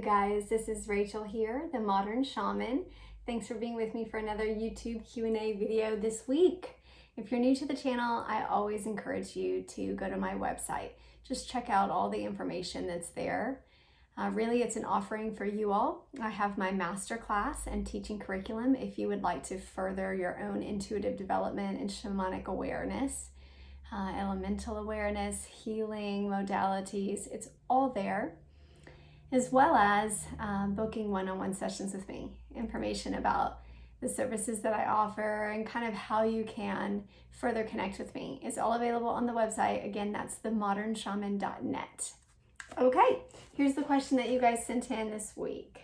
guys, this is Rachel here, the Modern Shaman. Thanks for being with me for another YouTube Q&A video this week. If you're new to the channel, I always encourage you to go to my website. Just check out all the information that's there. Really, it's an offering for you all. I have my masterclass and teaching curriculum if you would like to further your own intuitive development and shamanic awareness, elemental awareness, healing modalities. It's all there, as well as booking one-on-one sessions with me, information about the services that I offer and kind of how you can further connect with me. It's all available on the website. Again, that's themodernshaman.net. Okay, here's the question that you guys sent in this week.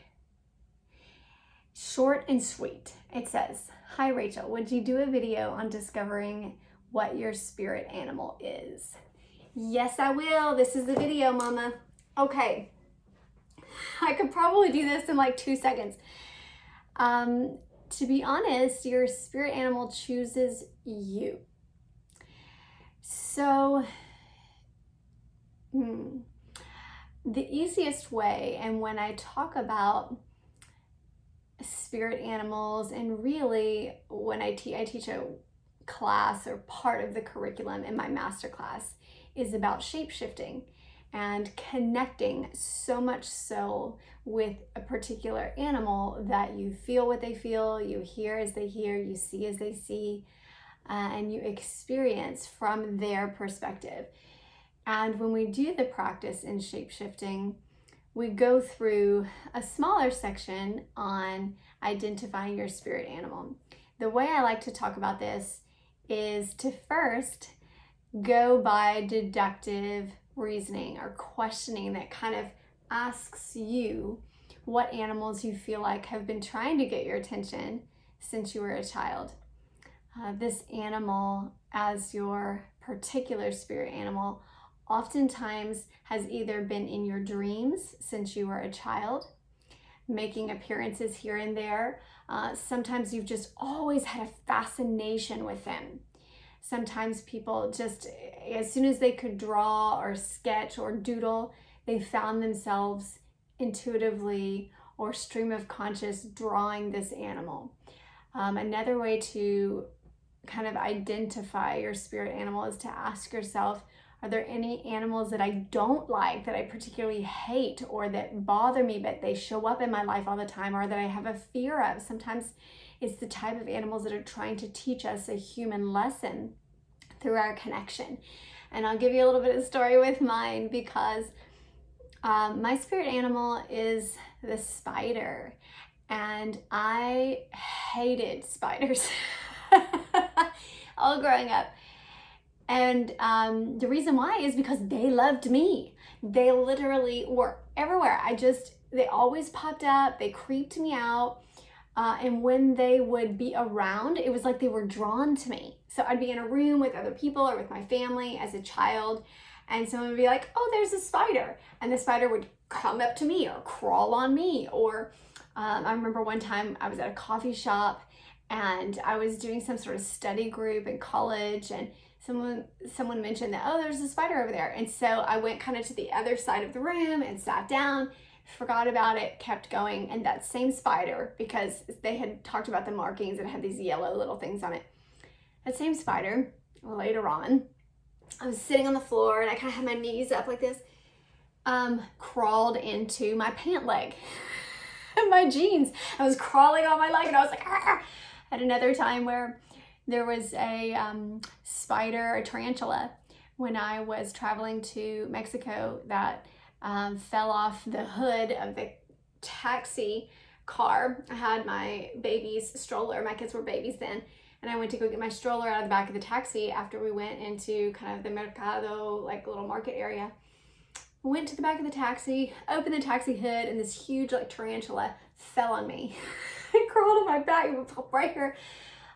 Short and sweet. It says, "Hi Rachel, would you do a video on discovering what your spirit animal is?" Yes, I will. This is the video, mama. Okay. I could probably do this in like 2 seconds. To be honest, your spirit animal chooses you. So, the easiest way, and when I talk about spirit animals, and really when I teach a class or part of the curriculum in my master class, is about shape-shifting and connecting so much so with a particular animal that you feel what they feel, you hear as they hear, you see as they see, and you experience from their perspective. And when we do the practice in shape-shifting, we go through a smaller section on identifying your spirit animal. The way I like to talk about this is to first go by deductive reasoning or questioning that kind of asks you what animals you feel like have been trying to get your attention since you were a child. This animal, as your particular spirit animal, oftentimes has either been in your dreams since you were a child, making appearances here and there. Sometimes you've just always had a fascination with them. Sometimes people just, as soon as they could draw or sketch or doodle, they found themselves intuitively or stream of conscious drawing this animal. Another way to kind of identify your spirit animal is to ask yourself, are there any animals that I don't like, that I particularly hate, or that bother me, but they show up in my life all the time, or that I have a fear of? Sometimes it's the type of animals that are trying to teach us a human lesson through our connection. And I'll give you a little bit of story with mine, because my spirit animal is the spider, and I hated spiders all growing up. And the reason why is because they loved me. They literally were everywhere. They always popped up. They creeped me out. And when they would be around, it was like they were drawn to me. So I'd be in a room with other people or with my family as a child, and someone would be like, "Oh, there's a spider." And the spider would come up to me or crawl on me. Or I remember one time I was at a coffee shop and I was doing some sort of study group in college, and someone mentioned that, "Oh, there's a spider over there." And so I went kind of to the other side of the room and sat down, forgot about it, kept going. And that same spider, because they had talked about the markings and had these yellow little things on it, that same spider, later on, I was sitting on the floor and I kind of had my knees up like this, crawled into my pant leg, my jeans. I was crawling on my leg and I was like, "Arr!" At another time where there was a spider, a tarantula, when I was traveling to Mexico, that fell off the hood of the taxi car. I had my baby's stroller. My kids were babies then. And I went to go get my stroller out of the back of the taxi after we went into kind of the mercado, like little market area. Went to the back of the taxi, opened the taxi hood, and this huge like tarantula fell on me. It crawled on my back, it was right here.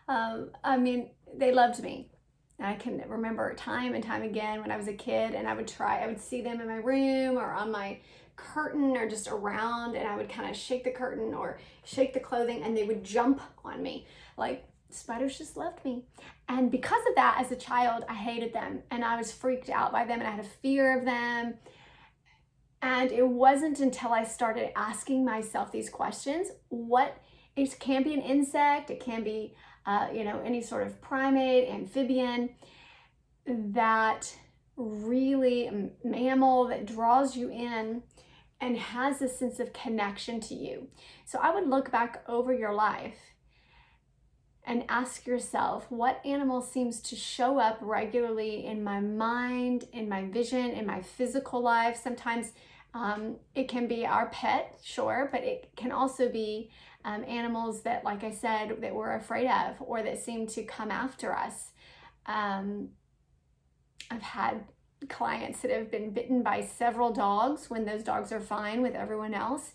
I mean, they loved me. And I can remember time and time again when I was a kid, and I would see them in my room or on my curtain or just around, and I would kind of shake the curtain or shake the clothing, and they would jump on me. Like, spiders just loved me. And because of that, as a child, I hated them, and I was freaked out by them, and I had a fear of them. And it wasn't until I started asking myself these questions, it can be an insect, it can be, any sort of primate, amphibian, that really mammal that draws you in and has a sense of connection to you. So I would look back over your life and ask yourself, what animal seems to show up regularly in my mind, in my vision, in my physical life? Sometimes it can be our pet, sure, but it can also be animals that, like I said, that we're afraid of or that seem to come after us. I've had clients that have been bitten by several dogs when those dogs are fine with everyone else.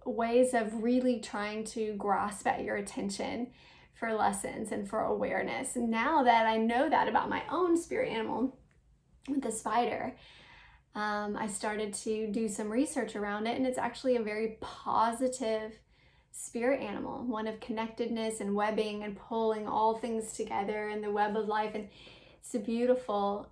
Ways of really trying to grasp at your attention for lessons and for awareness. Now that I know that about my own spirit animal with the spider, I started to do some research around it, and it's actually a very positive spirit animal, one of connectedness and webbing and pulling all things together in the web of life. And it's a beautiful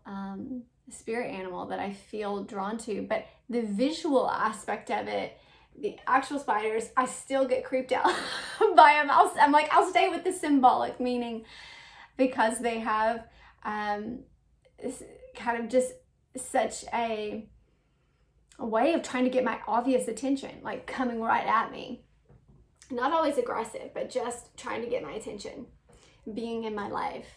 spirit animal that I feel drawn to. But the visual aspect of it, the actual spiders, I still get creeped out by them. I'm like, I'll stay with the symbolic meaning, because they have kind of just such a way of trying to get my obvious attention, like coming right at me. Not always aggressive, but just trying to get my attention, being in my life.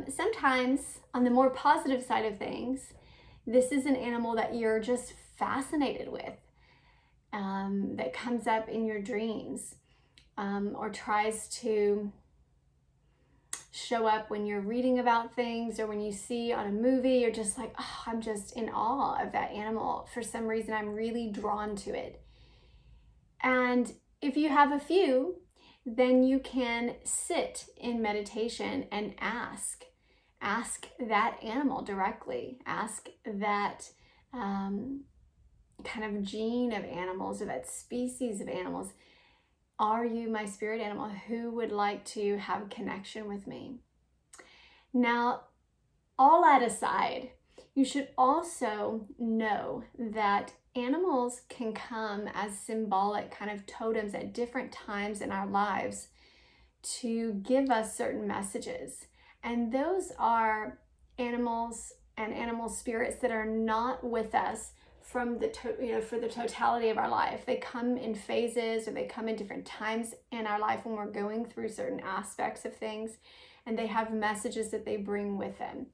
Sometimes, on the more positive side of things, this is an animal that you're just fascinated with, that comes up in your dreams, or tries to show up when you're reading about things or when you see on a movie. You're just like, oh, I'm just in awe of that animal. For some reason, I'm really drawn to it. And if you have a few, then you can sit in meditation and ask that animal directly. Ask that kind of gene of animals, or that species of animals. Are you my spirit animal? Who would like to have a connection with me? Now, all that aside, you should also know that animals can come as symbolic kind of totems at different times in our lives to give us certain messages. And those are animals and animal spirits that are not with us from for the totality of our life. They come in phases, or they come in different times in our life when we're going through certain aspects of things, and they have messages that they bring with them.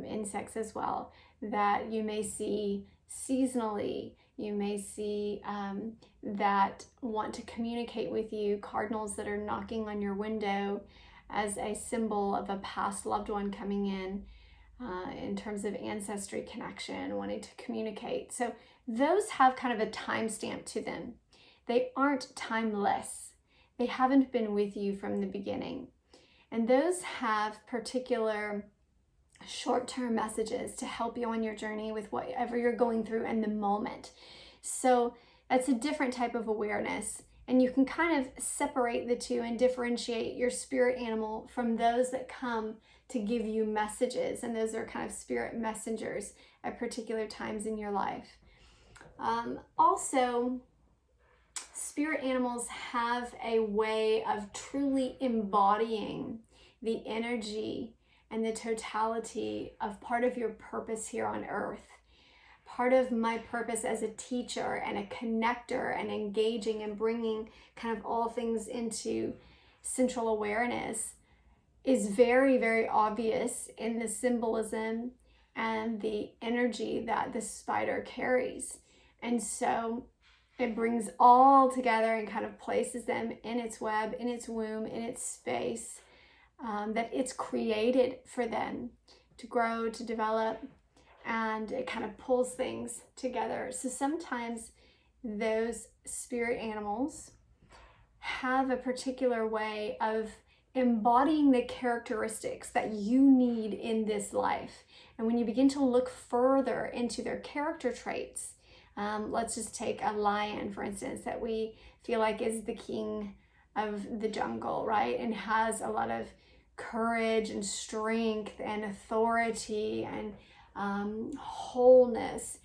Insects as well, that you may see seasonally. You may see that want to communicate with you, cardinals that are knocking on your window as a symbol of a past loved one coming in terms of ancestry connection, wanting to communicate. So those have kind of a timestamp to them. They aren't timeless. They haven't been with you from the beginning. And those have particular short-term messages to help you on your journey with whatever you're going through in the moment. So that's a different type of awareness. And you can kind of separate the two and differentiate your spirit animal from those that come to give you messages. And those are kind of spirit messengers at particular times in your life. Also, spirit animals have a way of truly embodying the energy and the totality of part of your purpose here on earth. Part of my purpose as a teacher and a connector and engaging and bringing kind of all things into central awareness is very, very obvious in the symbolism and the energy that the spider carries. And so it brings all together and kind of places them in its web, in its womb, in its space that it's created for them to grow, to develop, and it kind of pulls things together. So sometimes those spirit animals have a particular way of embodying the characteristics that you need in this life. And when you begin to look further into their character traits, let's just take a lion, for instance, that we feel like is the king of the jungle, right? And has a lot of courage and strength and authority and wholeness.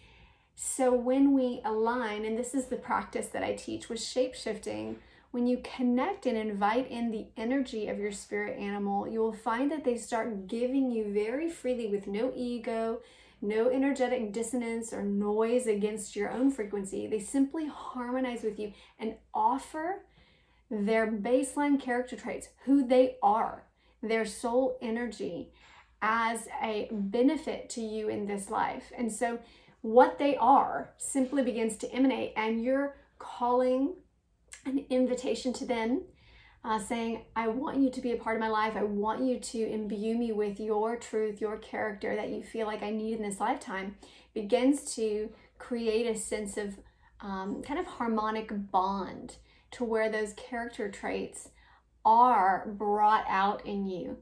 So when we align, and this is the practice that I teach with shape-shifting, when you connect and invite in the energy of your spirit animal, you will find that they start giving you very freely with no ego, no energetic dissonance or noise against your own frequency. They simply harmonize with you and offer their baseline character traits, who they are, their soul energy, as a benefit to you in this life. And so what they are simply begins to emanate, and you're calling an invitation to them, saying, I want you to be a part of my life. I want you to imbue me with your truth, your character that you feel like I need in this lifetime, begins to create a sense of kind of harmonic bond to where those character traits are brought out in you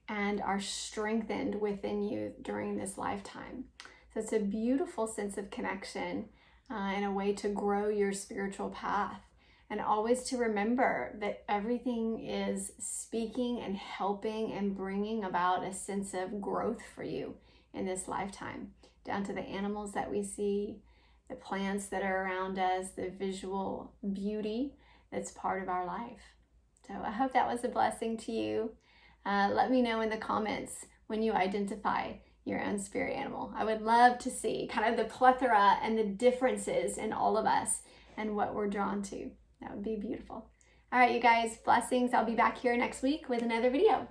and are strengthened within you during this lifetime. So it's a beautiful sense of connection and a way to grow your spiritual path. And always to remember that everything is speaking and helping and bringing about a sense of growth for you in this lifetime, down to the animals that we see, the plants that are around us, the visual beauty that's part of our life. So I hope that was a blessing to you. Let me know in the comments when you identify your own spirit animal. I would love to see kind of the plethora and the differences in all of us and what we're drawn to. That would be beautiful. All right, you guys, blessings. I'll be back here next week with another video.